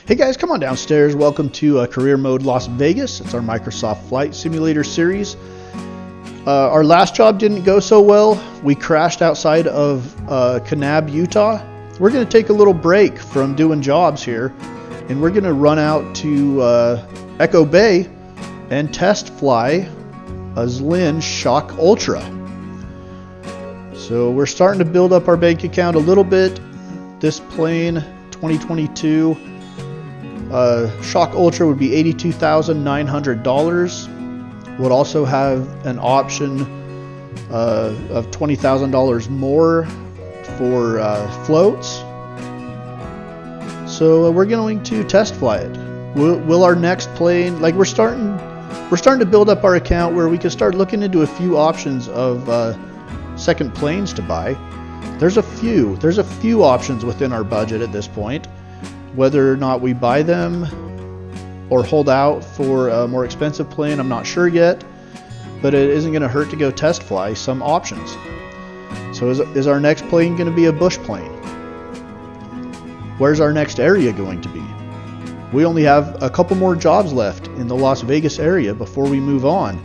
Hey guys, come on downstairs. Welcome to Career Mode Las Vegas. It's our Microsoft Flight Simulator series. Our last job didn't go so well. We crashed outside of Kanab, Utah. We're going to take a little break from doing jobs here, and we're going to run out to Echo Bay and test fly a Zlin Shock Ultra. So we're starting to build up our bank account a little bit. This plane, 2022 Shock Ultra, would be $82,900. Would also have an option of $20,000 more for floats. So we're going to test fly it. Will our next plane, like we're starting to build up our account where we can start looking into a few options of second planes to buy. There's a few options within our budget at this point. Whether or not we buy them or hold out for a more expensive plane, I'm not sure yet, but it isn't going to hurt to go test fly some options. So is our next plane going to be a bush plane? Where's our next area going to be? We only have a couple more jobs left in the Las Vegas area before we move on.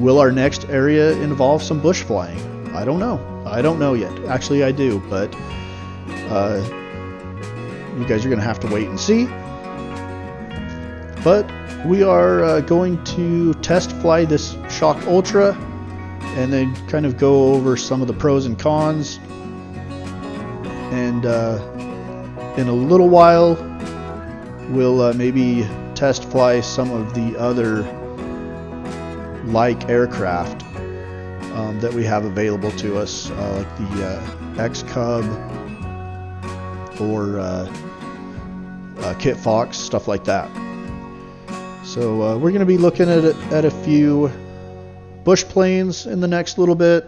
Will our next area involve some bush flying? I don't know. I don't know yet. Actually, I do, but you guys are going to have to wait and see. But we are going to test fly this Shock Ultra and then kind of go over some of the pros and cons. And in a little while, we'll maybe test fly some of the other like aircraft that we have available to us, like the X-Cub or Kit Fox, stuff like that. So we're going to be looking at a few bush planes in the next little bit,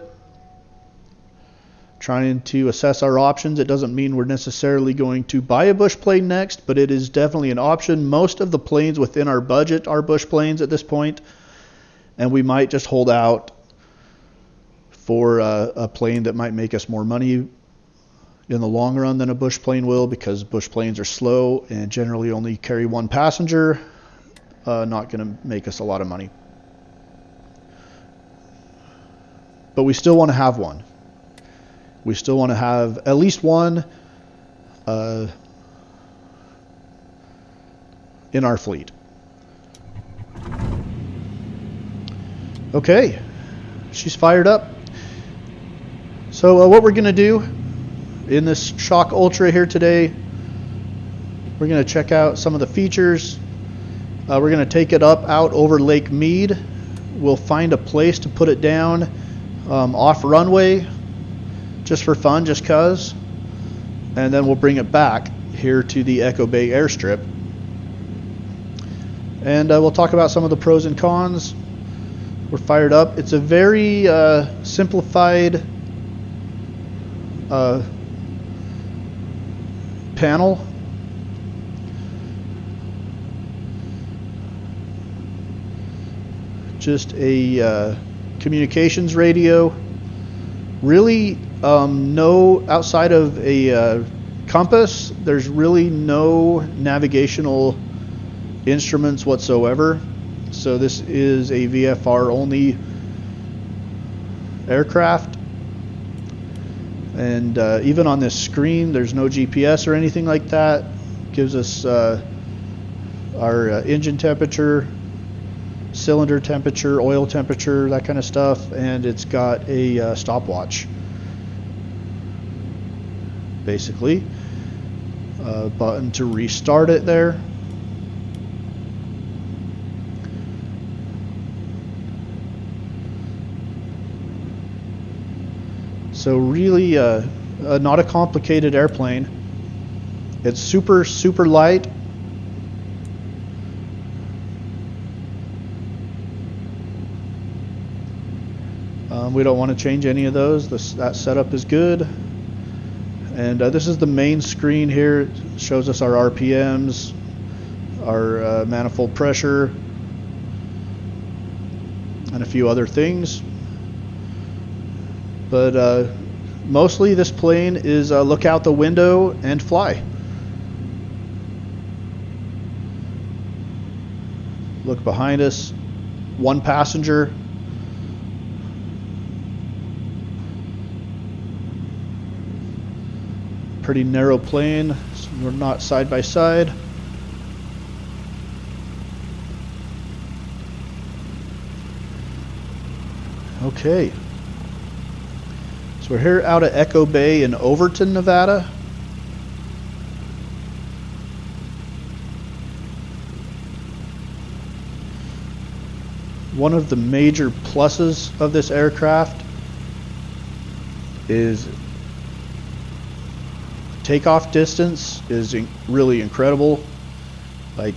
trying to assess our options. It doesn't mean we're necessarily going to buy a bush plane next, but it is definitely an option. Most of the planes within our budget are bush planes at this point, and we might just hold out for a plane that might make us more money in the long run than a bush plane will, because bush planes are slow and generally only carry one passenger. Not going to make us a lot of money. But we still want to have one. We still want to have at least one in our fleet. Okay, she's fired up. So what we're going to do in this Shock Ultra here today, we're going to check out some of the features. We're going to take it out over Lake Mead. We'll find a place to put it down off runway, just for fun, just cause. And then we'll bring it back here to the Echo Bay airstrip. And we'll talk about some of the pros and cons. We're fired up. It's a very simplified panel. Just a communications radio. Really, no, outside of a compass, there's really no navigational instruments whatsoever. So this is a VFR only aircraft. And even on this screen, there's no GPS or anything like that. Gives us our engine temperature, cylinder temperature, oil temperature, that kind of stuff, and it's got a stopwatch, basically. Button to restart it there. So really not a complicated airplane. It's super light. We don't want to change any of those. That setup is good. And this is the main screen here. It shows us our RPMs, our manifold pressure, and a few other things. But mostly this plane is look out the window and fly. Look behind us. One passenger. Pretty narrow plane, so we're not side by side. Okay. So we're here out of Echo Bay in Overton, Nevada. One of the major pluses of this aircraft is takeoff distance is really incredible. Like,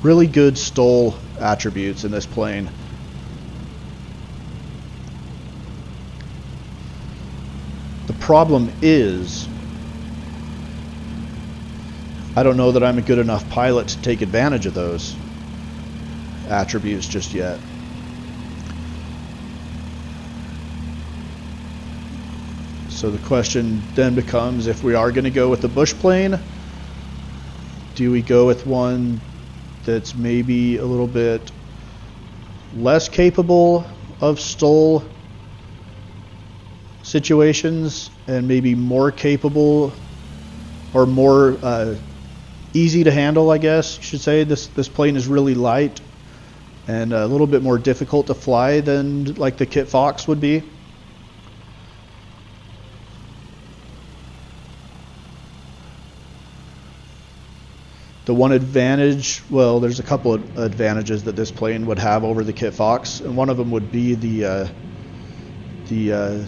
really good STOL attributes in this plane. The problem is, I don't know that I'm a good enough pilot to take advantage of those attributes just yet. So the question then becomes, if we are going to go with the bush plane, do we go with one that's maybe a little bit less capable of STOL situations and maybe more capable or more easy to handle, I guess you should say. This plane is really light and a little bit more difficult to fly than like the Kit Fox would be. The one advantage, well, there's a couple of advantages that this plane would have over the Kit Fox, and one of them would be the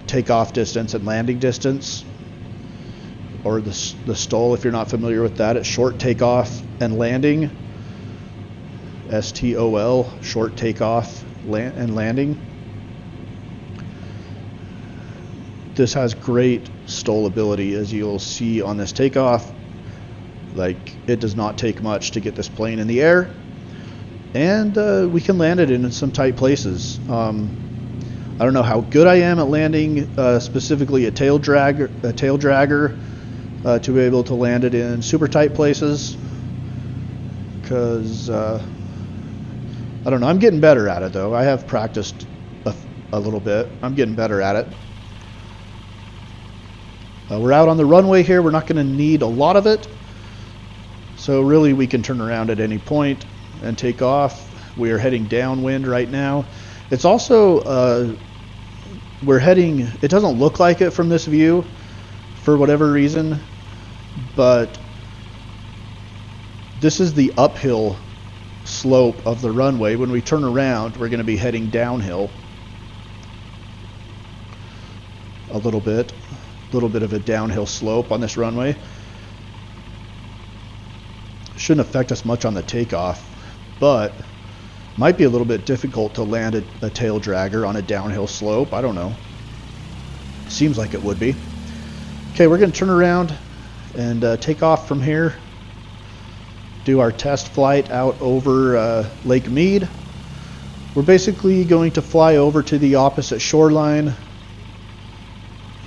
takeoff distance and landing distance, or the STOL. If you're not familiar with that, it's short takeoff and landing. STOL, short takeoff and landing. This has great STOL ability, as you'll see on this takeoff. Like, it does not take much to get this plane in the air, and we can land it in some tight places. I don't know how good I am at landing specifically a tail dragger to be able to land it in super tight places, because I don't know. I'm getting better at it, though. I have practiced a little bit. I'm getting better at it. We're out on the runway here. We're not going to need a lot of it. So really we can turn around at any point and take off. We are heading downwind right now. It's also, we're heading, it doesn't look like it from this view for whatever reason, but this is the uphill slope of the runway. When we turn around, we're going to be heading downhill a little bit of a downhill slope on this runway. Shouldn't affect us much on the takeoff, but might be a little bit difficult to land a tail dragger on a downhill slope. I don't know. Seems like it would be. Okay, we're going to turn around and take off from here. Do our test flight out over Lake Mead. We're basically going to fly over to the opposite shoreline.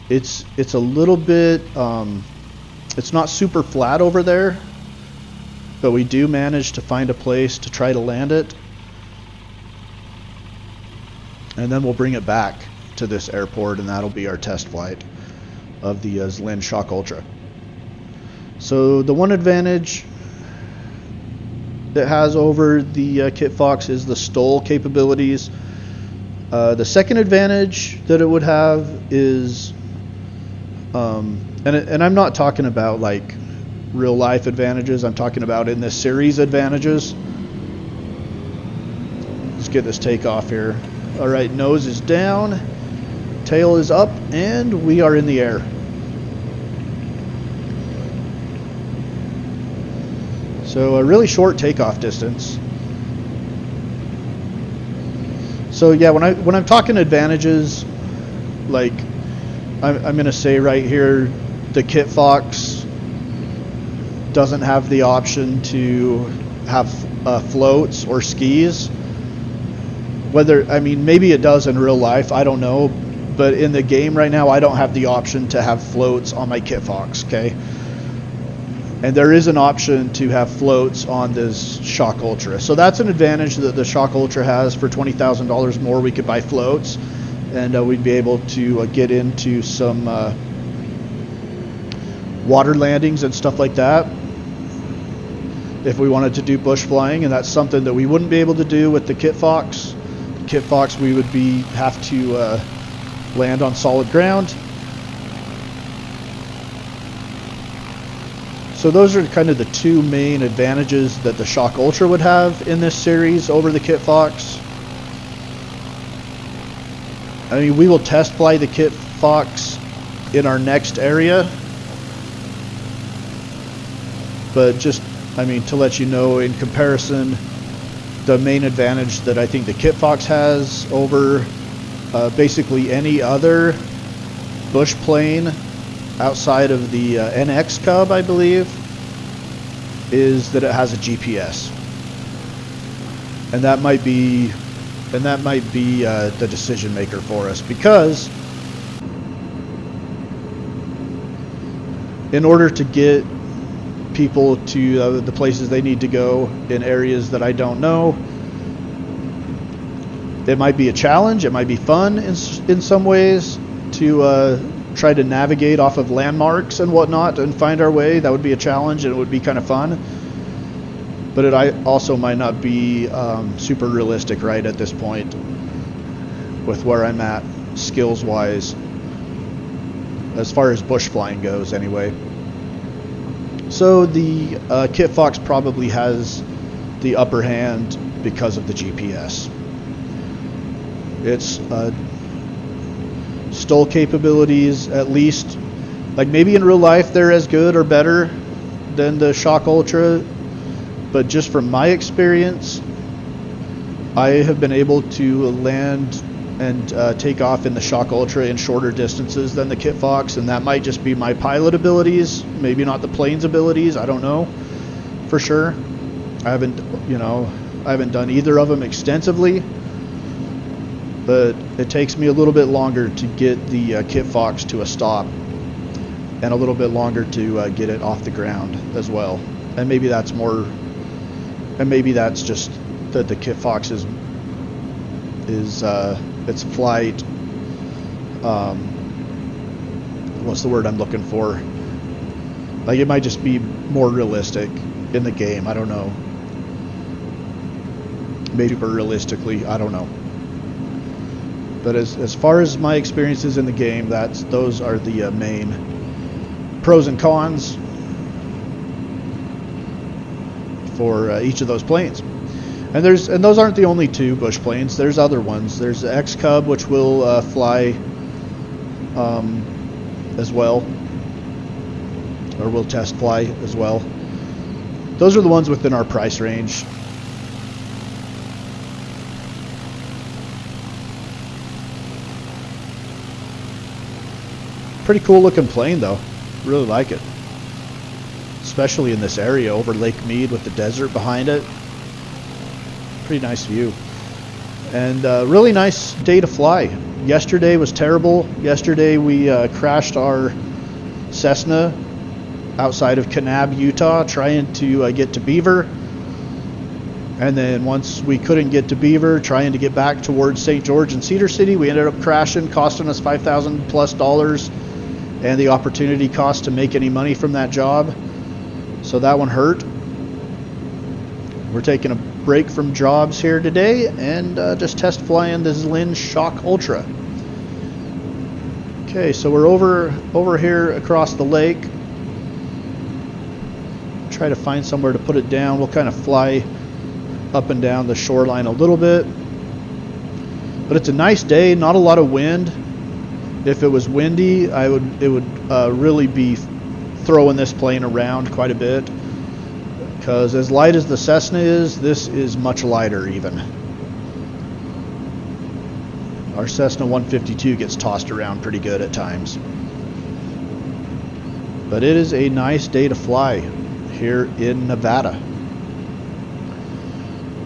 It's a little bit, it's not super flat over there, but we do manage to find a place to try to land it. And then we'll bring it back to this airport, and that'll be our test flight of the Zlin Shock Ultra. So the one advantage it has over the Kit Fox is the STOL capabilities. The second advantage that it would have is, and I'm not talking about like real life advantages, I'm talking about in this series advantages. Let's get this takeoff here. Alright, nose is down, tail is up, and we are in the air. So a really short takeoff distance. So yeah, when I'm talking advantages, like I'm going to say right here, the Kit Fox doesn't have the option to have floats or skis. Whether, I mean, maybe it does in real life, I don't know, but in the game right now I don't have the option to have floats on my Kit Fox, okay? And there is an option to have floats on this Shock Ultra. So that's an advantage that the Shock Ultra has. For $20,000 more, we could buy floats, and we'd be able to get into some water landings and stuff like that if we wanted to do bush flying, and that's something that we wouldn't be able to do with the Kit Fox. The Kit Fox, we would have to land on solid ground. So those are kind of the two main advantages that the Shock Ultra would have in this series over the Kit Fox. I mean, we will test fly the Kit Fox in our next area, but just, I mean, to let you know, in comparison, the main advantage that I think the Kit Fox has over basically any other bush plane outside of the NX Cub, I believe, is that it has a GPS, and that might be the decision maker for us, because in order to get people to the places they need to go in areas that I don't know, it might be a challenge. It might be fun in some ways to try to navigate off of landmarks and whatnot and find our way. That would be a challenge, and it would be kind of fun. But it also might not be super realistic right at this point with where I'm at skills wise, as far as bush flying goes anyway. So the Kit Fox probably has the upper hand because of the GPS. Its STOL capabilities, at least, like maybe in real life they're as good or better than the Shock Ultra, but just from my experience, I have been able to land and take off in the Shock Ultra in shorter distances than the Kit Fox, and that might just be my pilot abilities, maybe not the plane's abilities. I don't know for sure. I haven't done either of them extensively, but it takes me a little bit longer to get the Kit Fox to a stop, and a little bit longer to get it off the ground as well. And maybe that's just that the Kit Fox is its flight, what's the word I'm looking for? Like, it might just be more realistic in the game. I don't know. Maybe super realistically, I don't know. But as far as my experiences in the game, those are the main pros and cons for each of those planes. And those aren't the only two bush planes. There's other ones. There's the X Cub, which will fly as well, or will test fly as well. Those are the ones within our price range. Pretty cool looking plane though. Really like it. Especially in this area over Lake Mead with the desert behind it. Pretty nice view. And really nice day to fly. Yesterday was terrible. Yesterday we crashed our Cessna outside of Kanab, Utah, trying to get to Beaver. And then once we couldn't get to Beaver, trying to get back towards St. George and Cedar City, we ended up crashing, costing us $5,000 plus, and the opportunity cost to make any money from that job. So that one hurt. We're taking a break from jobs here today and just test flying this Lynn Shock Ultra. Okay, so we're over here across the lake. Try to find somewhere to put it down. We'll kind of fly up and down the shoreline a little bit. But it's a nice day, not a lot of wind. If it was windy, it would really be throwing this plane around quite a bit, because as light as the Cessna is, this is much lighter even. Our Cessna 152 gets tossed around pretty good at times. But it is a nice day to fly here in Nevada.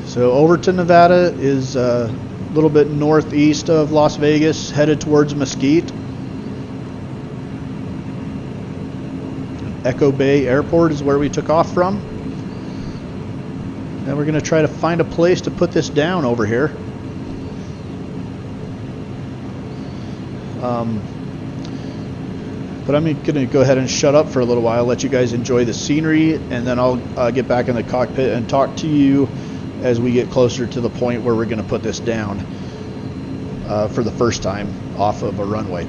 So over to Nevada is a little bit northeast of Las Vegas, headed towards Mesquite. Echo Bay Airport is where we took off from. And we're going to try to find a place to put this down over here. But I'm going to go ahead and shut up for a little while, let you guys enjoy the scenery, and then I'll get back in the cockpit and talk to you as we get closer to the point where we're going to put this down for the first time off of a runway.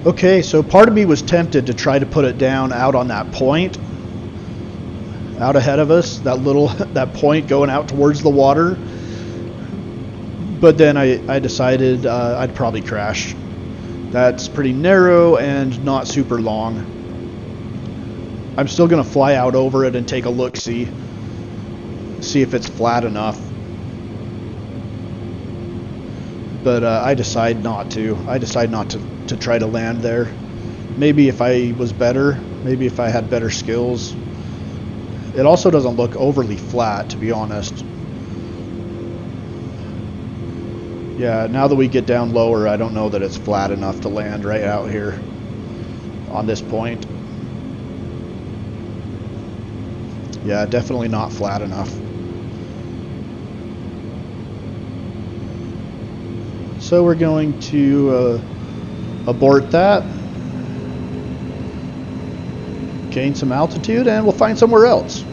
Okay, so part of me was tempted to try to put it down out on that point, out ahead of us, that point going out towards the water. But then I decided I'd probably crash. That's pretty narrow and not super long. I'm still going to fly out over it and take a look-see if it's flat enough. But I decide not to. I decide not to try to land there. Maybe if I was better, maybe if I had better skills. It also doesn't look overly flat, to be honest. Yeah, now that we get down lower, I don't know that it's flat enough to land right out here on this point. Yeah, definitely not flat enough. So we're going to abort that, gain some altitude, and we'll find somewhere else.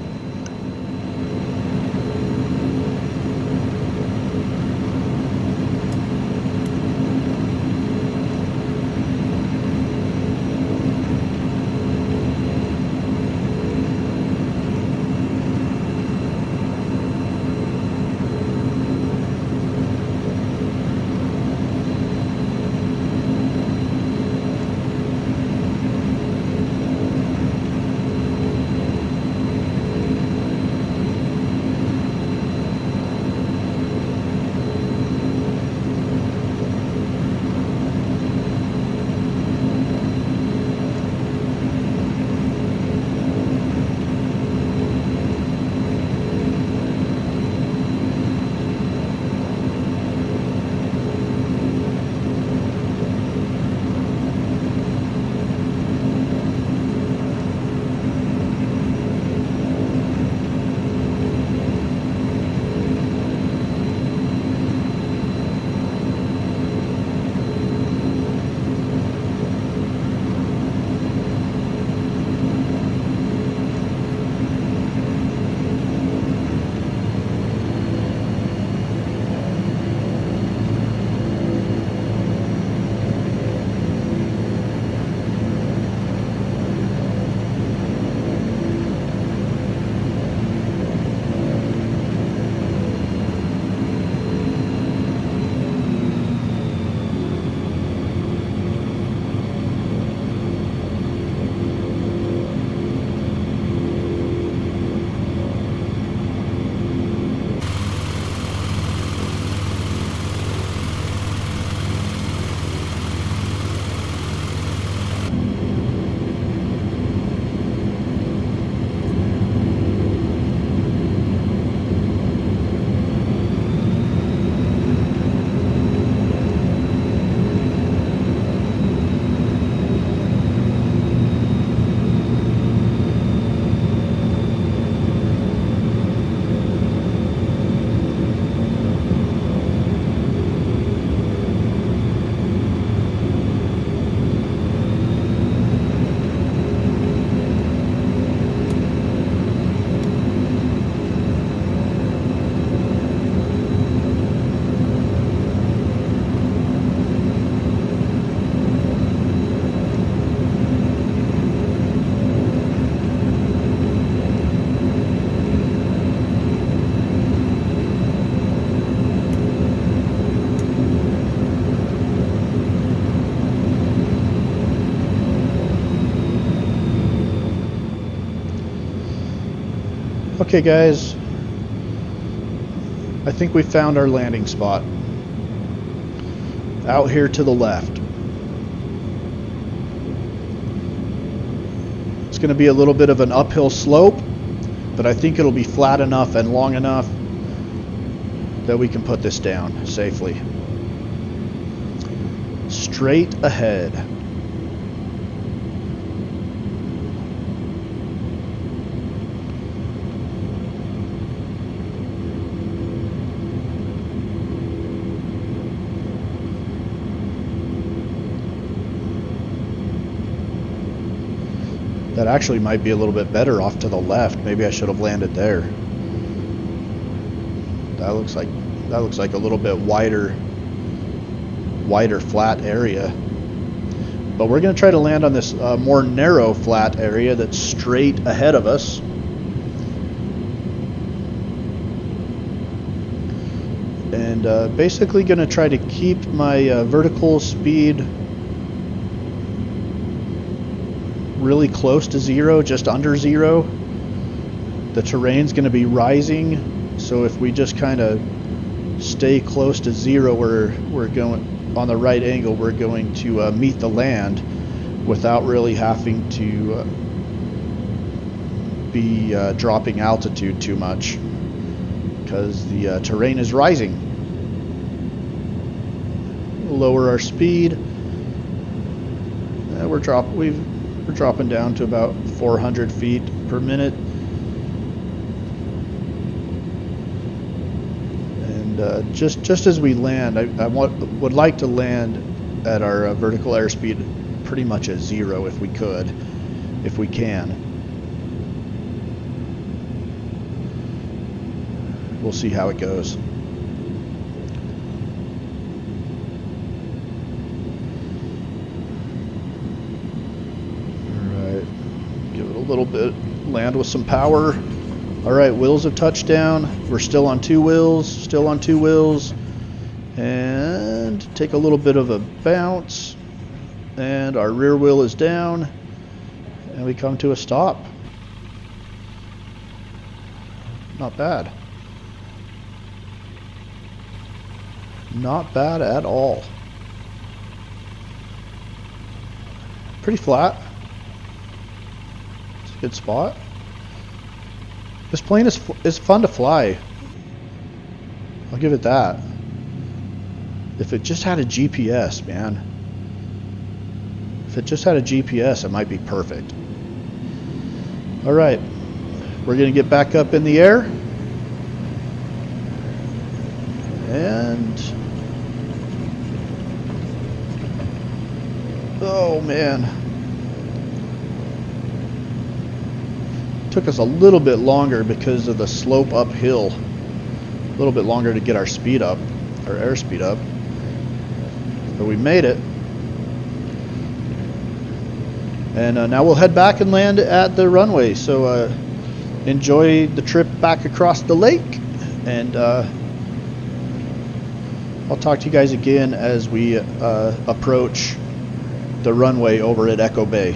Okay, guys. I think we found our landing spot. Out here to the left. It's going to be a little bit of an uphill slope, but I think it'll be flat enough and long enough that we can put this down safely. Straight ahead. That actually might be a little bit better off to the left. Maybe I should have landed there. That looks like a little bit wider flat area. But we're going to try to land on this more narrow flat area that's straight ahead of us. And basically going to try to keep my vertical speed really close to zero, just under zero. The terrain's going to be rising, so if we just kind of stay close to zero, we're going on the right angle, we're going to meet the land without really having to be dropping altitude too much, because the terrain is rising. We'll lower our speed. We're dropping down to about 400 feet per minute. And just as we land, I would like to land at our vertical airspeed pretty much at zero if we can. We'll see how it goes. A little bit, land with some power. All right, wheels have touched down. We're still on two wheels, and take a little bit of a bounce, and our rear wheel is down, and we come to a stop. Not bad. Not bad at all. Pretty flat. Good spot. This plane is fun to fly. I'll give it that. If it just had a GPS, man. If it just had a GPS, it might be perfect. All right, we're gonna get back up in the air, and oh man. Took us a little bit longer because of the slope uphill. A little bit longer to get our speed up, our airspeed up. But we made it. And now we'll head back and land at the runway. So enjoy the trip back across the lake. And I'll talk to you guys again as we approach the runway over at Echo Bay.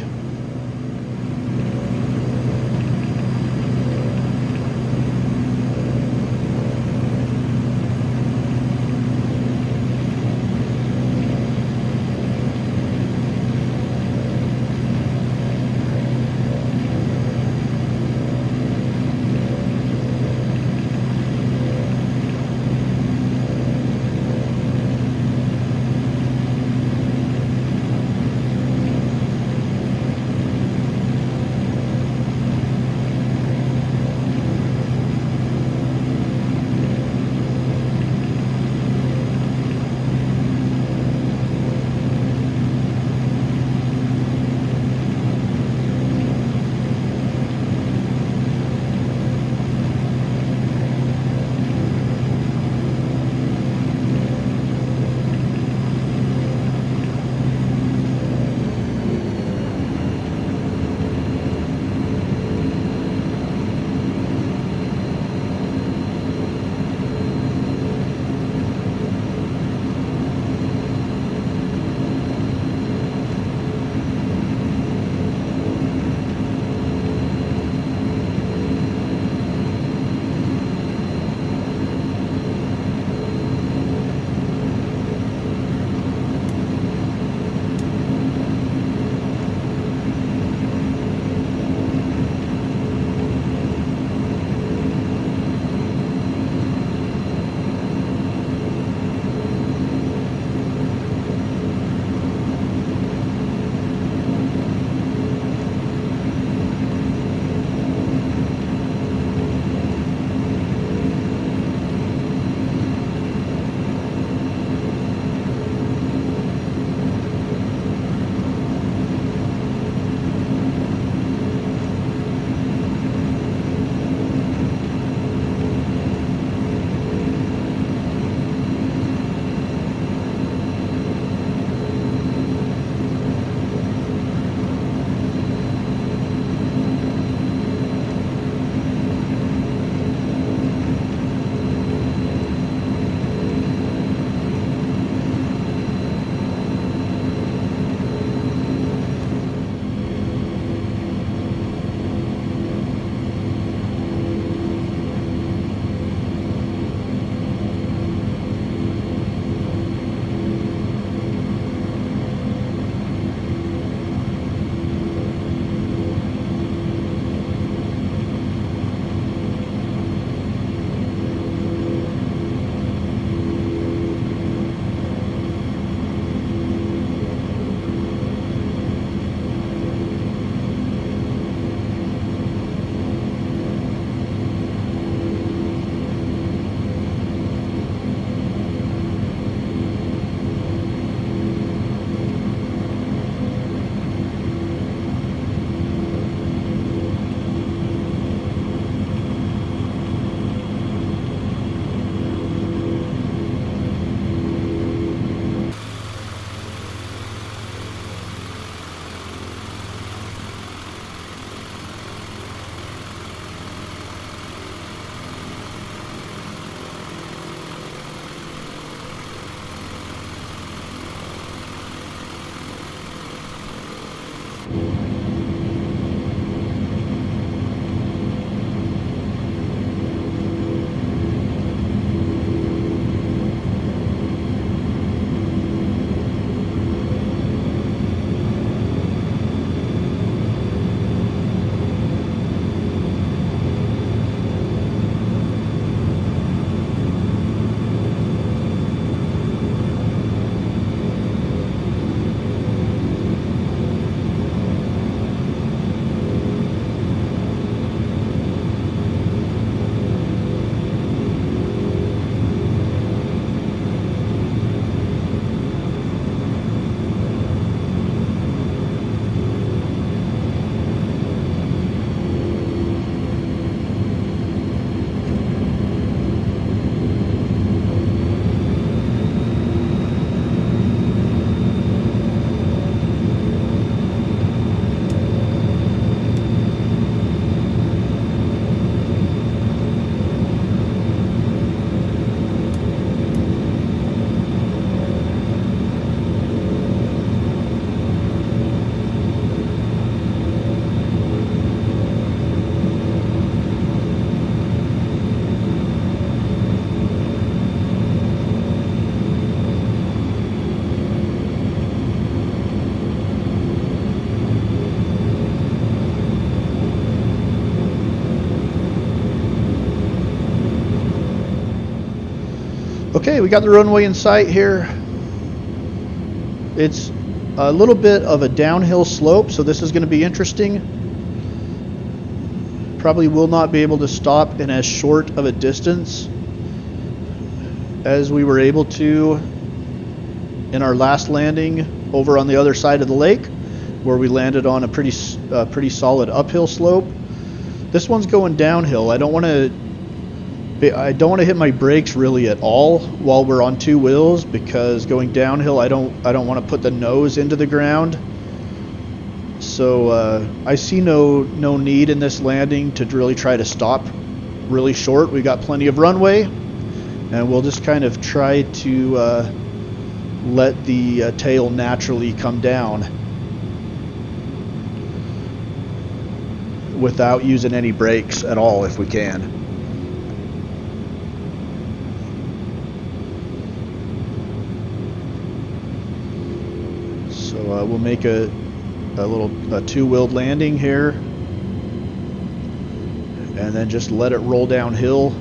Okay, we got the runway in sight here. It's a little bit of a downhill slope, so this is going to be interesting. Probably will not be able to stop in as short of a distance as we were able to in our last landing over on the other side of the lake, where we landed on a pretty solid uphill slope. This one's going downhill. I don't want to hit my brakes really at all while we're on two wheels, because going downhill I don't want to put the nose into the ground. So I see no need in this landing to really try to stop really short. We got plenty of runway, and we'll just kind of try to let the tail naturally come down without using any brakes at all if we can. So we'll make a two-wheeled landing here, and then just let it roll downhill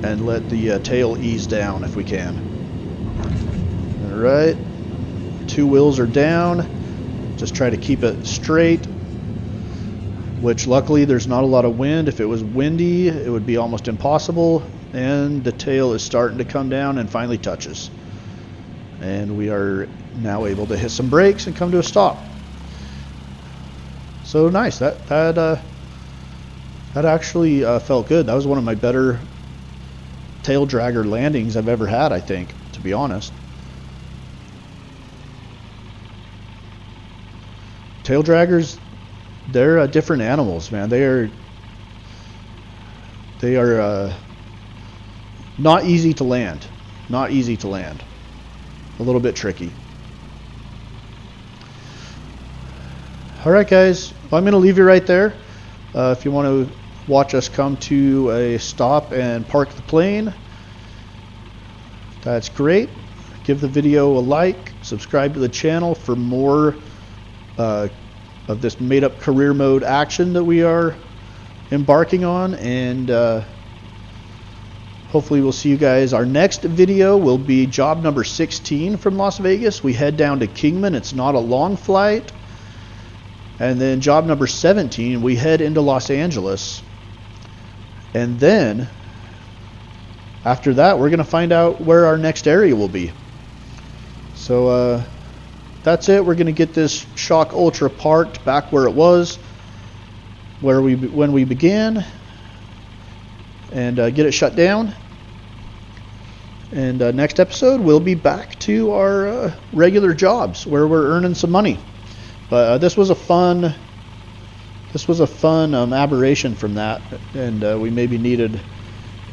and let the tail ease down if we can. Alright, two wheels are down. Just try to keep it straight, which luckily there's not a lot of wind. If it was windy, it would be almost impossible. And the tail is starting to come down and finally touches. And we are now able to hit some brakes and come to a stop. So nice. That actually felt good. That was one of my better tail dragger landings I've ever had, I think, to be honest. Tail draggers, they're different animals, man. They are not easy to land. Not easy to land. A little bit tricky. Alright guys, well, I'm going to leave you right there. If you want to watch us come to a stop and park the plane, that's great. Give the video a like, subscribe to the channel for more of this made-up career mode action that we are embarking on, and hopefully we'll see you guys. Our next video will be job number 16 from Las Vegas. We head down to Kingman. It's not a long flight. And then job number 17, we head into Los Angeles. And then after that, we're going to find out where our next area will be. So that's it. We're going to get this Shock Ultra parked back where it was, when we began, and get it shut down. And next episode, we'll be back to our regular jobs where we're earning some money. But this was a fun aberration from that, and we maybe needed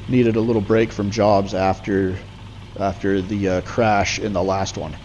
a little break from jobs after the crash in the last one.